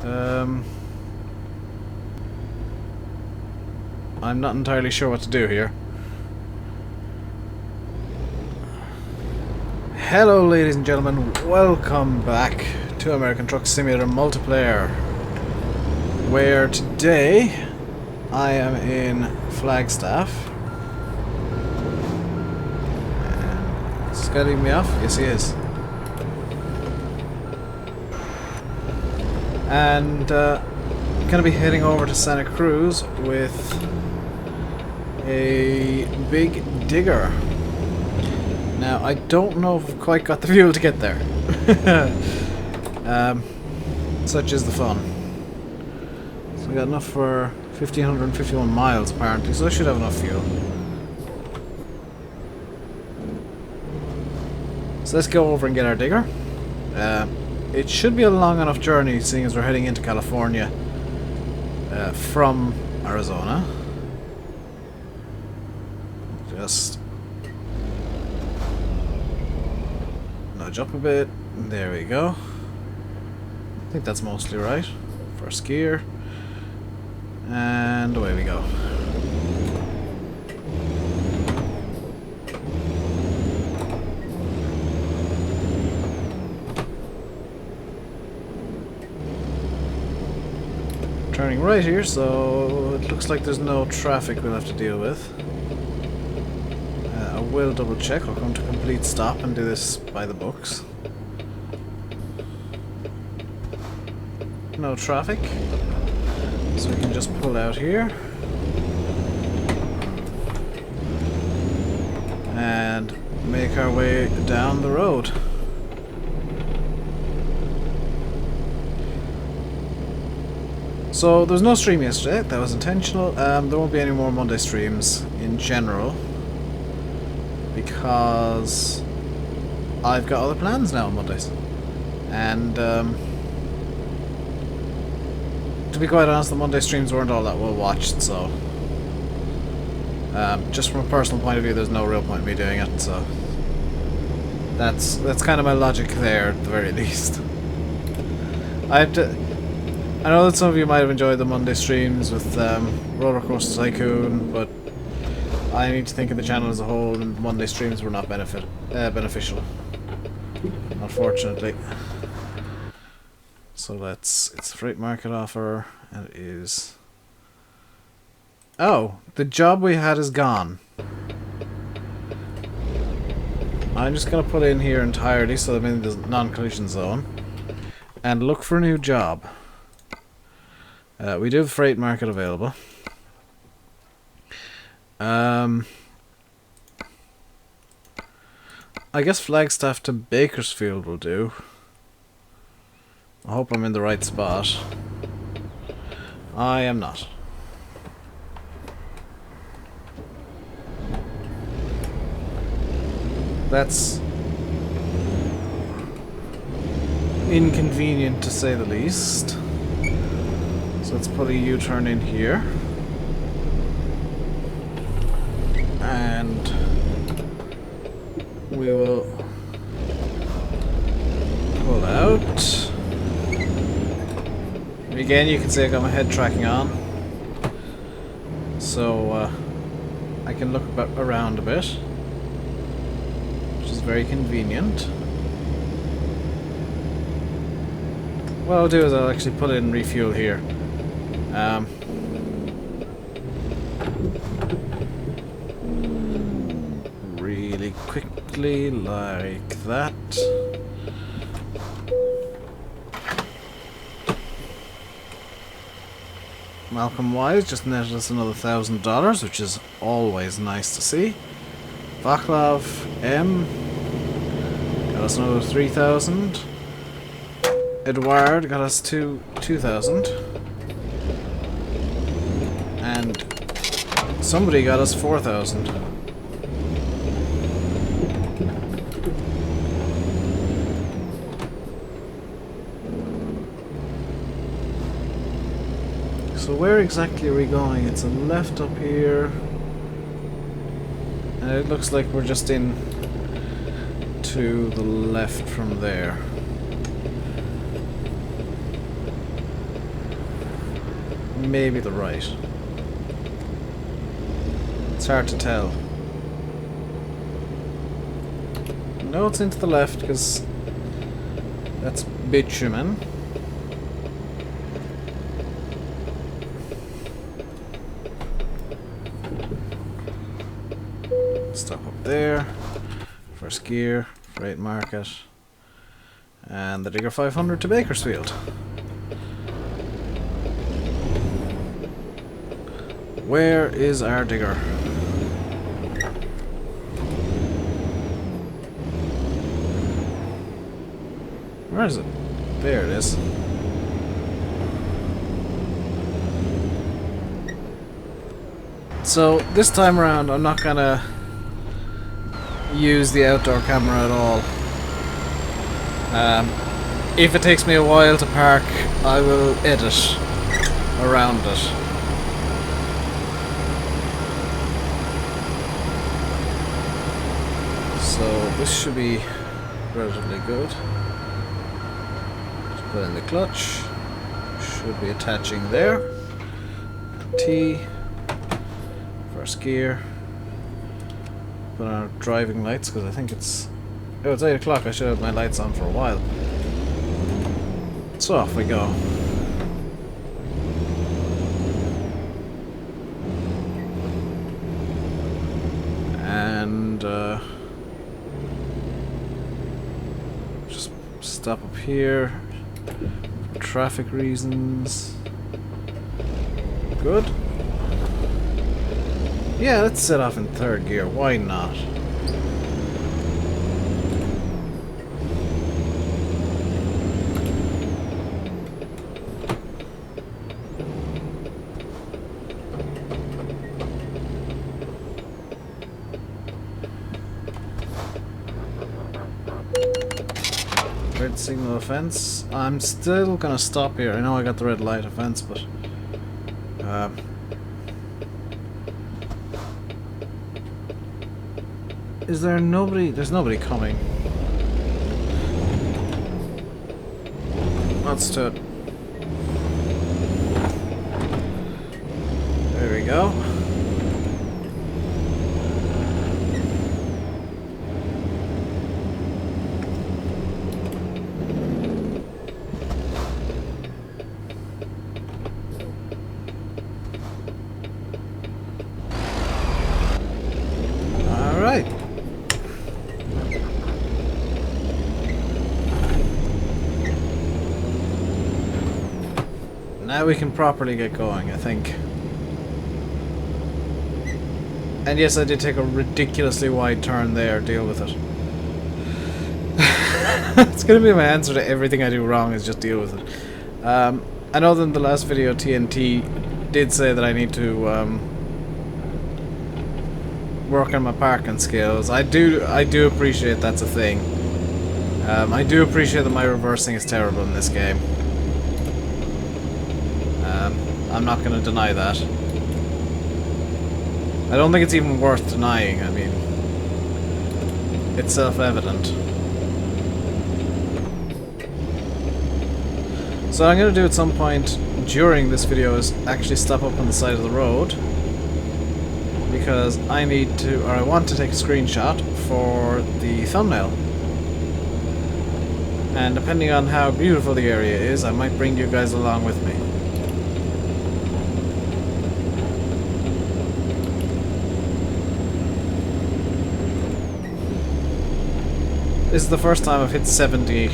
I'm not entirely sure what to do here. Hello ladies and gentlemen, welcome back to American Truck Simulator Multiplayer, where today I am in Flagstaff. And is this guy leaving me off? Yes he is. And gonna be heading over to Santa Cruz with a big digger. Now I don't know if I've quite got the fuel to get there. Such is the fun. So we got enough for 1,551 miles apparently, so I should have enough fuel. So let's go over and get our digger. It should be a long enough journey, seeing as we're heading into California from Arizona. Just nudge up a bit. There we go. I think that's mostly right. First gear. And away we go. Turning right here, so it looks like there's no traffic we'll have to deal with. I will double check. I'll come to complete stop and do this by the books. No traffic, so we can just pull out here and make our way down the road. So there's no stream yesterday, that was intentional. There won't be any more Monday streams in general because I've got other plans now on Mondays. And to be quite honest, the Monday streams weren't all that well watched, so just from a personal point of view there's no real point in me doing it, so that's kind of my logic there at the very least. I know that some of you might have enjoyed the Monday streams with Roller Coaster Tycoon, but I need to think of the channel as a whole, and Monday streams were not beneficial, unfortunately. So it's the freight market offer, and it is... Oh, the job we had is gone. I'm just going to put in here entirely so I'm in the non-collision zone, and look for a new job. We do have freight market available. I guess Flagstaff to Bakersfield will do. I hope I'm in the right spot. I am not. That's inconvenient to say the least. So let's put a U-turn in here. And we will pull out. Again, you can see I got my head tracking on, so I can look around a bit, which is very convenient. What I'll do is I'll actually put in refuel here. Really quickly, like that. Malcolm Wise just netted us another $1,000, which is always nice to see. Vaclav M got us another 3,000. Edward got us 2,000. And somebody got us 4,000. So where exactly are we going? It's a left up here. And it looks like we're just in to the left from there. maybe the right. It's hard to tell. No, it's into the left because that's bitumen. Stop up there. First gear, freight market. And the Digger 500 to Bakersfield. Where is our digger? Where is it? There it is. So this time around I'm not gonna use the outdoor camera at all. If it takes me a while to park, I will edit around it. So this should be relatively good. Just put in the clutch. Should be attaching there. T. First gear. Put on our driving lights because I think it's... Oh, it's 8 o'clock. I should have my lights on for a while. So off we go. And just stop up here for traffic reasons. Good. Yeah, let's set off in third gear. Why not? Red signal offense. I'm still gonna stop here. I know I got the red light offense, but is there nobody? There's nobody coming. Let's do it. There we go. Now we can properly get going, I think. And yes, I did take a ridiculously wide turn there. Deal with it. It's gonna be my answer to everything I do wrong, is just deal with it. I know that in the last video TNT did say that I need to work on my parking skills. I do appreciate that's a thing. I do appreciate that my reversing is terrible in this game. I'm not going to deny that. I don't think it's even worth denying. I mean, it's self-evident. So what I'm going to do at some point during this video is actually stop up on the side of the road, because I need to, or I want to take a screenshot for the thumbnail. And depending on how beautiful the area is, I might bring you guys along with me. This is the first time I've hit 70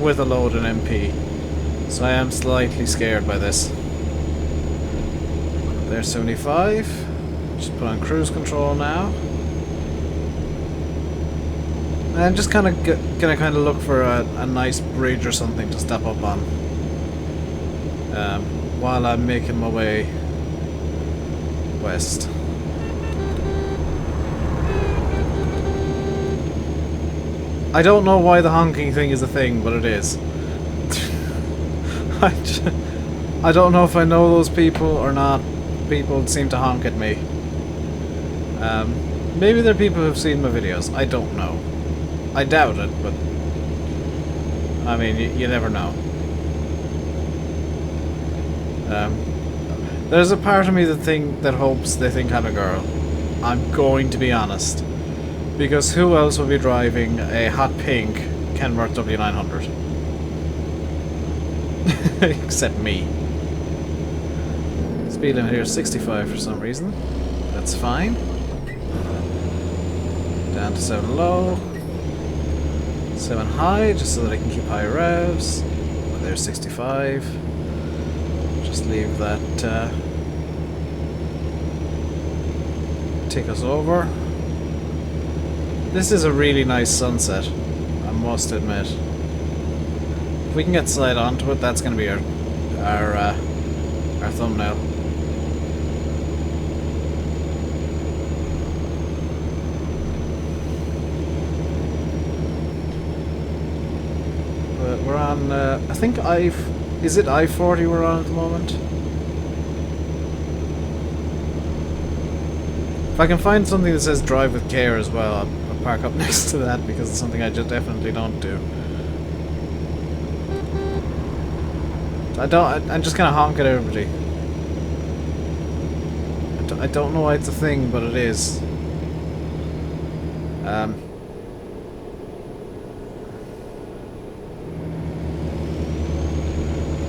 with a load in MP, so I am slightly scared by this. There's 75. Just put on cruise control now. And I'm just gonna look for a nice bridge or something to step up on while I'm making my way west. I don't know why the honking thing is a thing, but it is. I don't know if I know those people or not. People seem to honk at me. Maybe they're people who've seen my videos. I don't know. I doubt it, but I mean, you never know. There's a part of me that hopes they think I'm a girl. I'm going to be honest. Because who else will be driving a hot pink Kenworth W900? Except me. Speed limit here is 65 for some reason. That's fine. Down to 7 low. 7 high, just so that I can keep high revs. There's 65. Just leave that tick us over. This is a really nice sunset, I must admit. If we can get slide onto it, that's going to be our thumbnail. But we're on, I think is it I-40 we're on at the moment? If I can find something that says drive with care as well, I'll park up next to that because it's something I just definitely don't do. I'm just gonna honk at everybody. I don't know why it's a thing, but it is.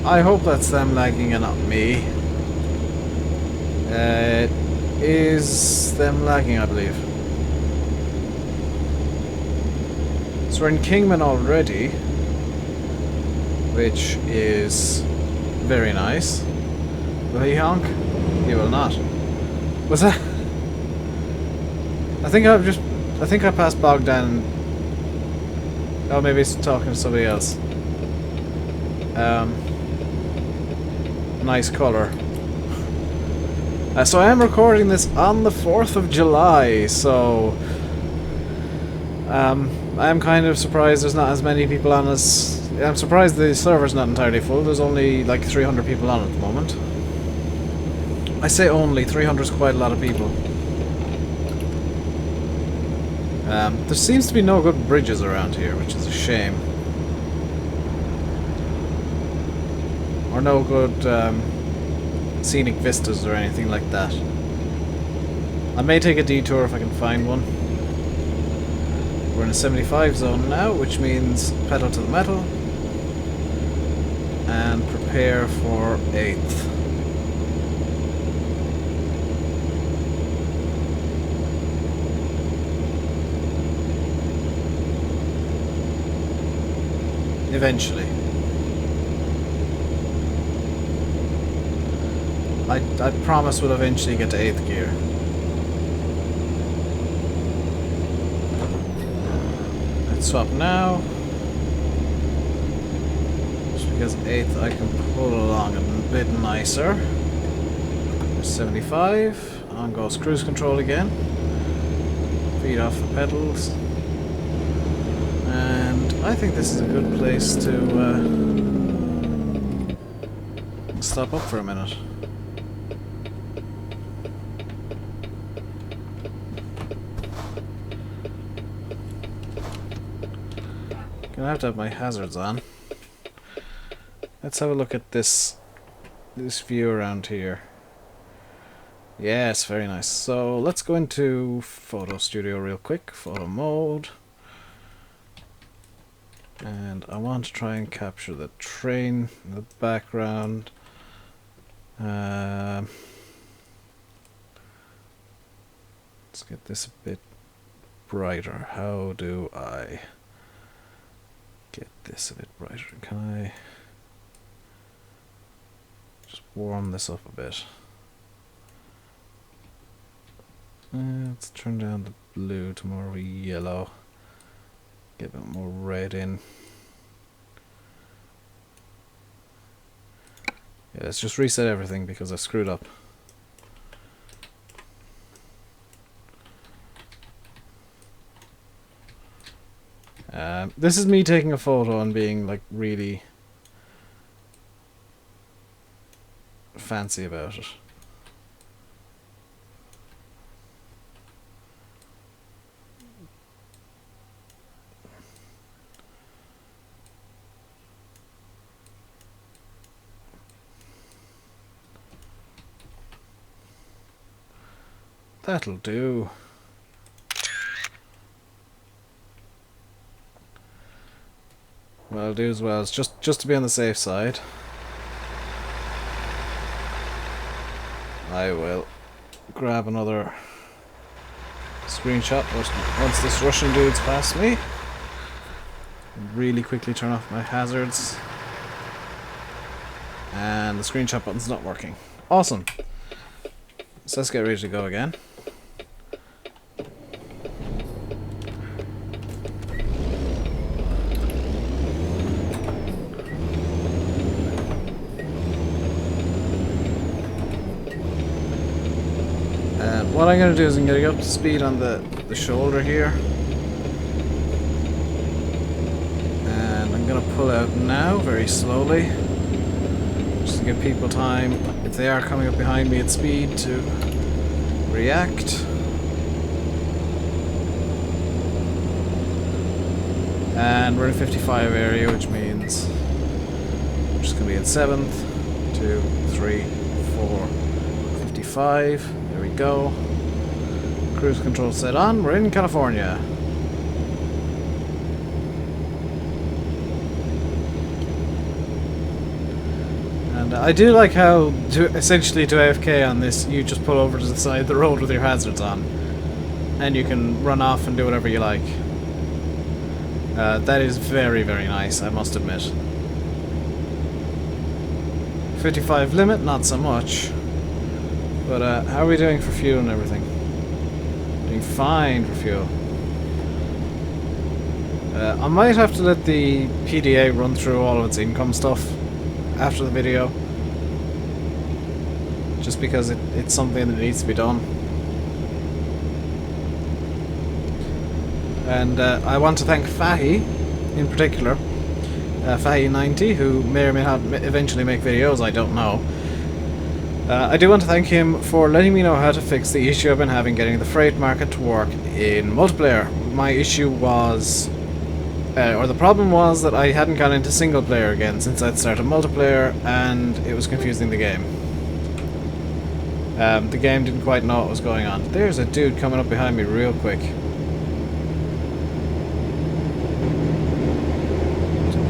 I hope that's them lagging and not me. It is them lagging, I believe. So we're in Kingman already, which is very nice. Will he honk? He will not. Was that? I think I passed Bogdan. Oh, maybe he's talking to somebody else. Nice colour. So I am recording this on the 4th of July, so I am kind of surprised there's not as many people on as... I'm surprised the server's not entirely full. There's only like 300 people on at the moment. I say only, 300 is quite a lot of people. There seems to be no good bridges around here, which is a shame. Or no good scenic vistas or anything like that. I may take a detour if I can find one. We're in a 75 zone now, which means pedal to the metal and prepare for 8th. Eventually. I promise we'll eventually get to 8th gear. Let's swap now. Just because 8th I can pull along a bit nicer. There's 75. On goes cruise control again. Feet off the pedals. And I think this is a good place to stop up for a minute. Gonna have to have my hazards on. Let's have a look at this view around here. Yes, very nice. So let's go into photo studio real quick. Photo mode. And I want to try and capture the train in the background. Let's get this a bit brighter. How do I get this a bit brighter? Can I just warm this up a bit? Let's turn down the blue to more yellow. Get a bit more red in. Yeah, let's just reset everything because I screwed up. This is me taking a photo and being like really fancy about it. That'll do. What I'll do as well is just to be on the safe side, I will grab another screenshot once this Russian dude's past me. Really quickly turn off my hazards. And the screenshot button's not working. Awesome. So let's get ready to go again. What I'm going to do is I'm going to get up to speed on the shoulder here. And I'm going to pull out now, very slowly. Just to give people time, if they are coming up behind me at speed, to react. And we're in 55 area, which means we're just going to be in 7th, 2, 3, 4, 55. There we go. Cruise control set on. We're in California. And I do like how, essentially to AFK on this, you just pull over to the side of the road with your hazards on. And you can run off and do whatever you like. That is very, very nice, I must admit. 55 limit, not so much. But how are we doing for fuel and everything? Doing fine for fuel. I might have to let the PDA run through all of its income stuff after the video. Just because it's something that needs to be done. And I want to thank Fahy, in particular. Fahy90, who may or may not eventually make videos, I don't know. I do want to thank him for letting me know how to fix the issue I've been having getting the freight market to work in multiplayer. My issue was, or the problem was, that I hadn't gone into single player again since I'd started multiplayer, and it was confusing the game. The game didn't quite know what was going on. There's a dude coming up behind me real quick.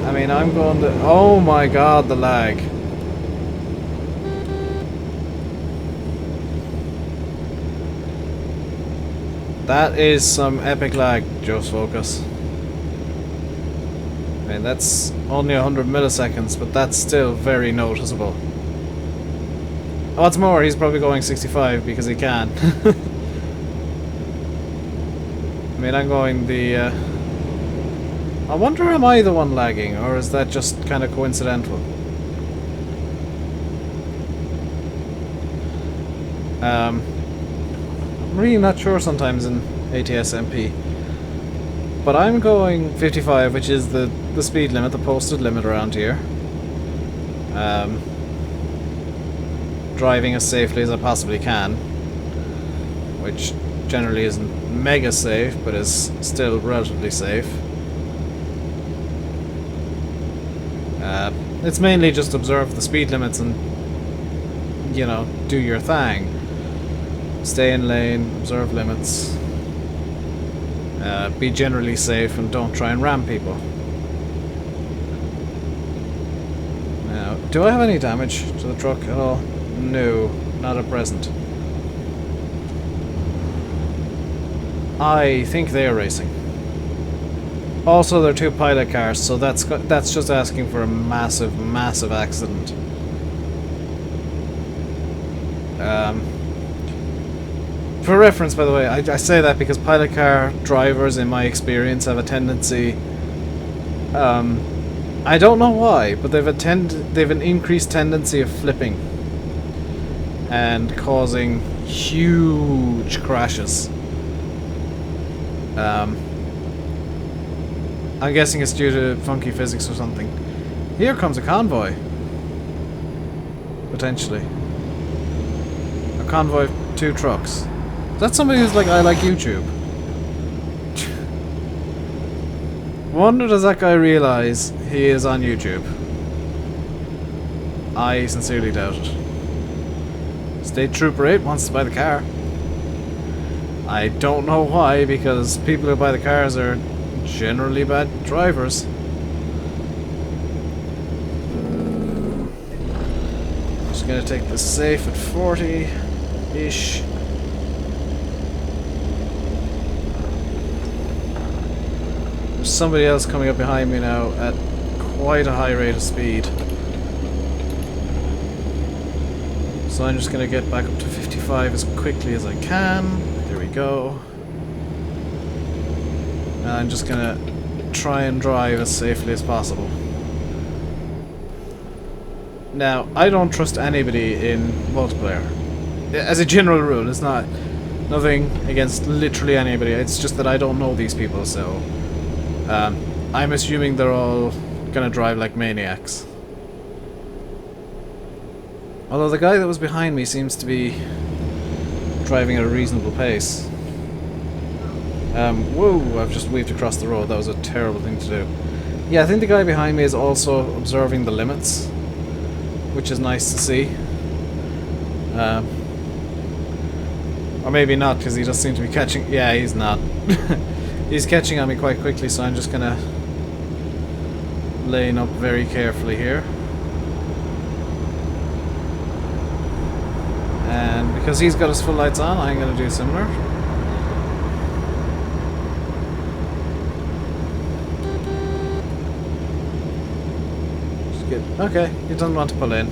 I mean, I'm going to... Oh my god, the lag. That is some epic lag, Joe's Focus. I mean, that's only 100 milliseconds, but that's still very noticeable. What's more, he's probably going 65 because he can. I mean, I'm going the... I wonder, am I the one lagging, or is that just kind of coincidental? I'm really not sure sometimes in ATS MP. But I'm going 55, which is the speed limit, the posted limit around here. Driving as safely as I possibly can. Which generally isn't mega safe, but is still relatively safe. It's mainly just observe the speed limits and, you know, do your thing. Stay in lane, observe limits. Be generally safe and don't try and ram people. Now, do I have any damage to the truck at all? No, not at present. I think they are racing. Also, they're two pilot cars, so that's just asking for a massive, massive accident. For reference, by the way, I say that because pilot car drivers, in my experience, have a tendency... I don't know why, but they've an increased tendency of flipping. And causing huge crashes. I'm guessing it's due to funky physics or something. Here comes a convoy. Potentially. A convoy of 2 trucks. That's somebody who's like, I like YouTube. Wonder does that guy realize he is on YouTube? I sincerely doubt it. State Trooper 8 wants to buy the car. I don't know why, because people who buy the cars are generally bad drivers. Just gonna take this safe at 40-ish. There's somebody else coming up behind me now at quite a high rate of speed. So I'm just gonna get back up to 55 as quickly as I can. There we go. And I'm just gonna try and drive as safely as possible. Now, I don't trust anybody in multiplayer. As a general rule, it's not nothing against literally anybody. It's just that I don't know these people, so I'm assuming they're all gonna drive like maniacs. Although the guy that was behind me seems to be driving at a reasonable pace. Whoa, I've just weaved across the road. That was a terrible thing to do. Yeah, I think the guy behind me is also observing the limits, which is nice to see. Or maybe not, because he does seem to be catching... Yeah, he's not. He's catching on me quite quickly, so I'm just gonna lane up very carefully here. And because he's got his full lights on, I'm gonna do similar. Okay, he doesn't want to pull in.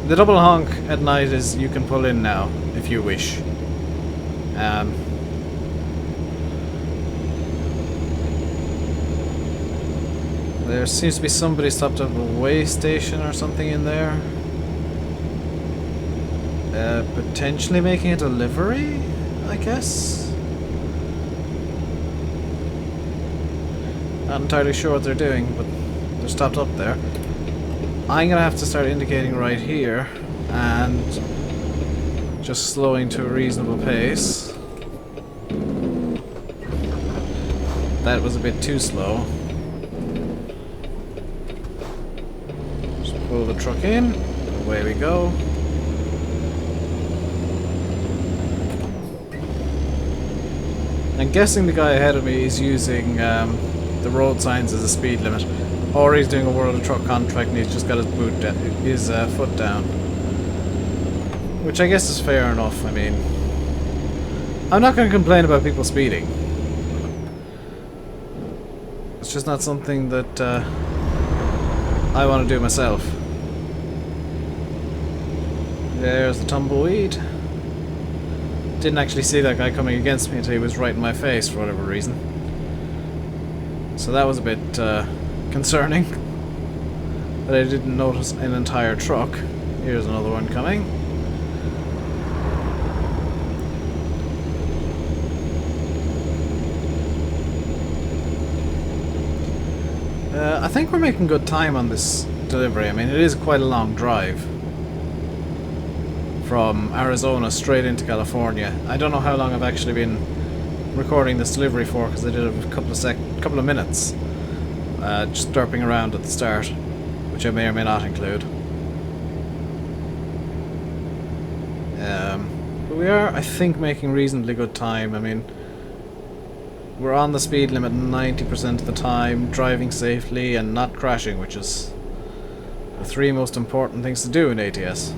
The double honk at night is you can pull in now, if you wish. There seems to be somebody stopped at a way station or something in there. Potentially making a delivery, I guess? Not entirely sure what they're doing, but they're stopped up there. I'm gonna have to start indicating right here and just slowing to a reasonable pace. That was a bit too slow. Just pull the truck in, away we go. I'm guessing the guy ahead of me is using the road signs as a speed limit. Or he's doing a World of Truck contract and he's just got his foot down. Which I guess is fair enough. I mean, I'm not going to complain about people speeding. It's just not something that I want to do myself. There's the tumbleweed. Didn't actually see that guy coming against me until he was right in my face for whatever reason. So that was a bit concerning that I didn't notice an entire truck. Here's another one coming. I think we're making good time on this delivery. I mean, it is quite a long drive from Arizona straight into California. I don't know how long I've actually been recording this delivery for, because I did a couple of minutes just derping around at the start, which I may or may not include. But we are, I think, making reasonably good time. I mean, we're on the speed limit 90% of the time, driving safely and not crashing, which is the three most important things to do in ATS.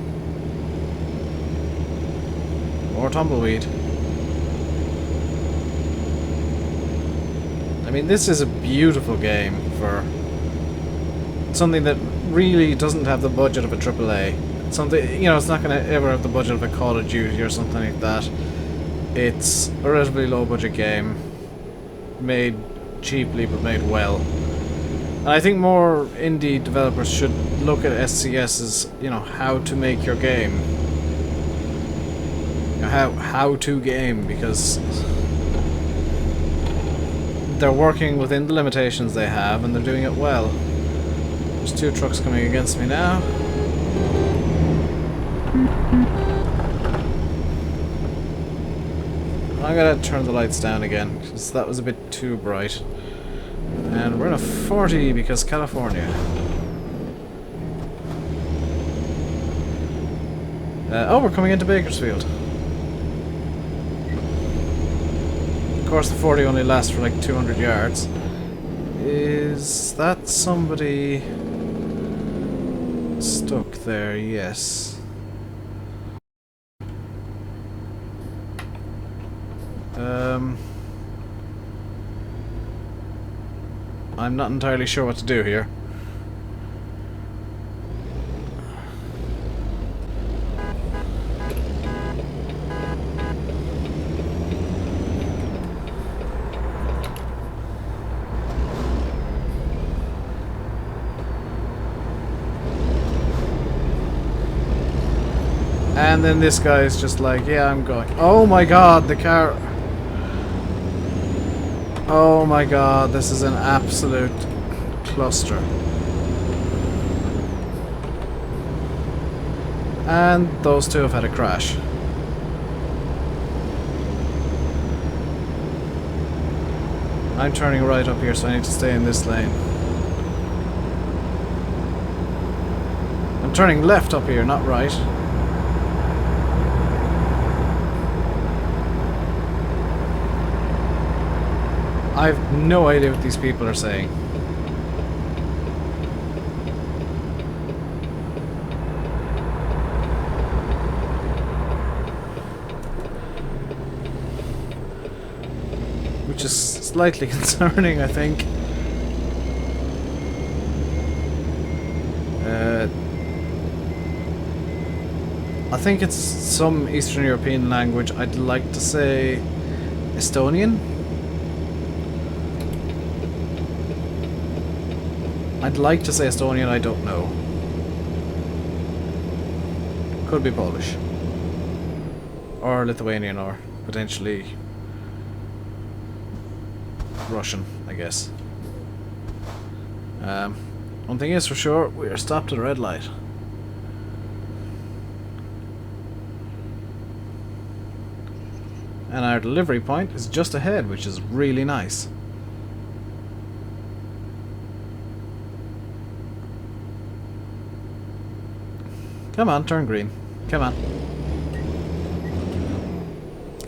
More tumbleweed. I mean, this is a beautiful game for something that really doesn't have the budget of a AAA. Something, you know, it's not going to ever have the budget of a Call of Duty or something like that. It's a relatively low budget game, made cheaply but made well. And I think more indie developers should look at SCS as, you know, how to make your game. You know, how to game, because they're working within the limitations they have and they're doing it well. There's two trucks coming against me now. I'm gonna turn the lights down again, because that was a bit too bright. And we're in a 40 because California. Oh, we're coming into Bakersfield. course, the 40 only lasts for like 200 yards. Is that somebody stuck there? Yes. I'm not entirely sure what to do here. And then this guy is just like, yeah, I'm going. Oh my god, the car. Oh my god, this is an absolute cluster. And those two have had a crash. I'm turning right up here, so I need to stay in this lane. I'm turning left up here, not right. I have no idea what these people are saying. Which is slightly concerning, I think. I think it's some Eastern European language. I'd like to say Estonian. I'd like to say Estonian, I don't know. Could be Polish. Or Lithuanian, or potentially Russian, I guess. One thing is for sure, we are stopped at a red light. And our delivery point is just ahead, which is really nice. Come on, turn green. Come on.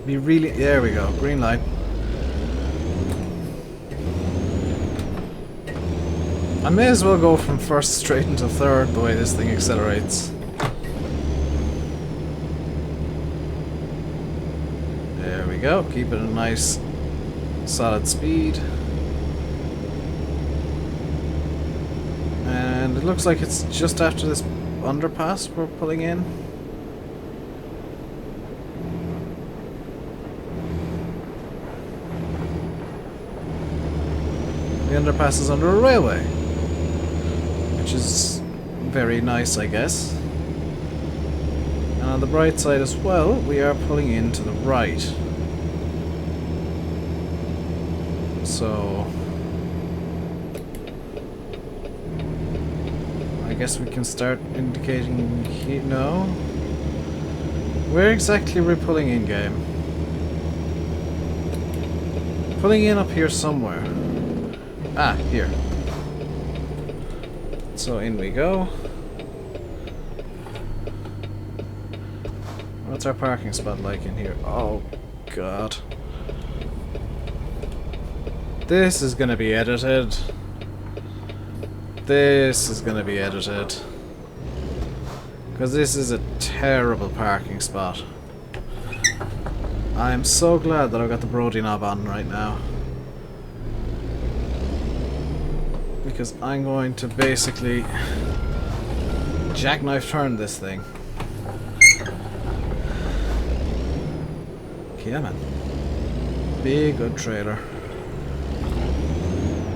Be really... There we go. Green light. I may as well go from first straight into third the way this thing accelerates. There we go. Keep it a nice solid speed. And it looks like it's just after this underpass we're pulling in. The underpass is under a railway, which is very nice, I guess. And on the bright side as well, we are pulling in to the right. So I guess we can start indicating here. No. Where exactly are we pulling in, game? Pulling in up here somewhere. Ah, here. So in we go. What's our parking spot like in here? Oh, God. This is gonna be edited. This is gonna be edited. Because this is a terrible parking spot. I'm so glad that I've got the Brody knob on right now. Because I'm going to basically jackknife turn this thing. Okay, man. Big good trailer.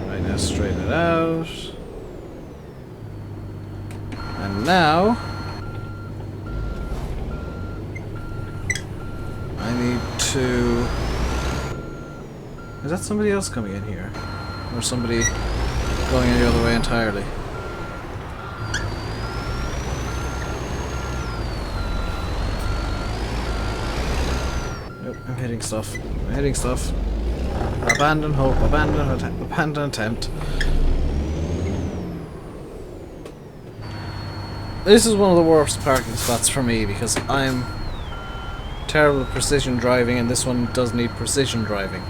Right now, straighten it out. And now I need to... Is that somebody else coming in here? Or somebody going the other way entirely? Nope, I'm hitting stuff. I'm hitting stuff. Abandon hope, abandon attempt. This is one of the worst parking spots for me because I'm terrible at precision driving, and this one does need precision driving.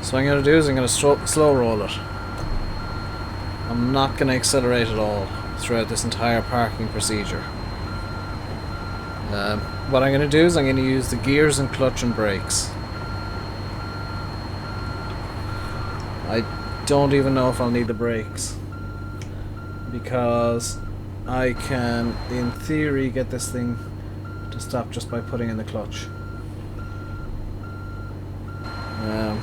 So what I'm going to do is I'm going to slow roll it. I'm not going to accelerate at all throughout this entire parking procedure. What I'm going to do is I'm going to use the gears and clutch and brakes. I don't even know if I'll need the brakes, because I can, in theory, get this thing to stop just by putting in the clutch. I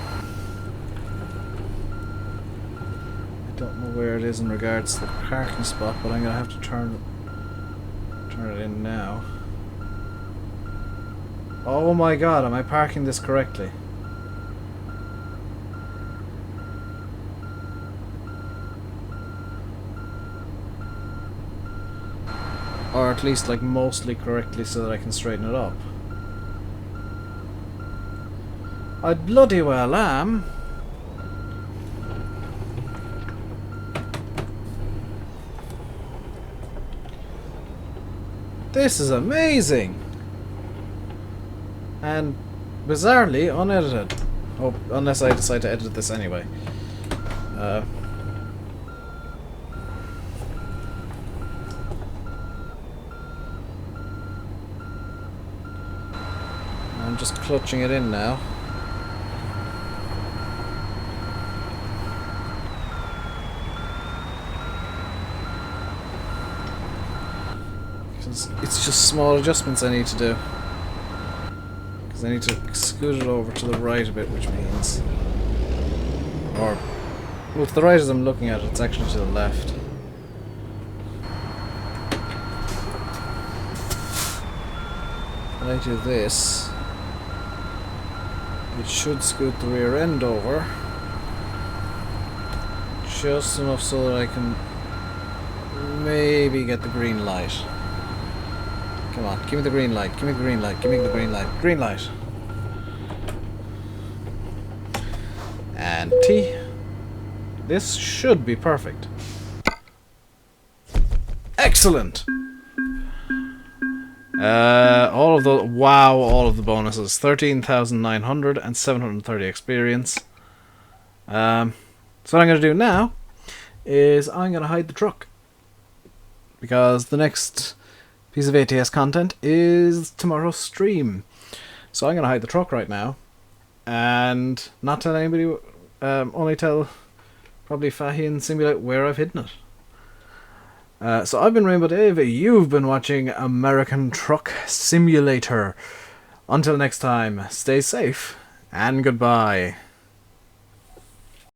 don't know where it is in regards to the parking spot, but I'm going to have to turn it in now. Oh my god, am I parking this correctly? Or at least like mostly correctly so that I can straighten it up. I bloody well am. This is amazing! And bizarrely unedited. Oh, unless I decide to edit this anyway. I'm just clutching it in now. Because it's just small adjustments I need to do. I need to scoot it over to the right a bit, which means... Or... Well, to the right as I'm looking at it, it's actually to the left. When I do this, it should scoot the rear end over. Just enough so that I can maybe get the green light. Come on, give me the green light, give me the green light, give me the green light. Green light! And T. This should be perfect. Excellent! All of the bonuses. 13,900 and 730 experience. So what I'm going to do now is I'm going to hide the truck. Because the next piece of ATS content is tomorrow's stream. So I'm going to hide the truck right now and not tell anybody, only tell probably Fahy and Simulate where I've hidden it. So I've been RainbowDave, you've been watching American Truck Simulator. Until next time, stay safe and goodbye.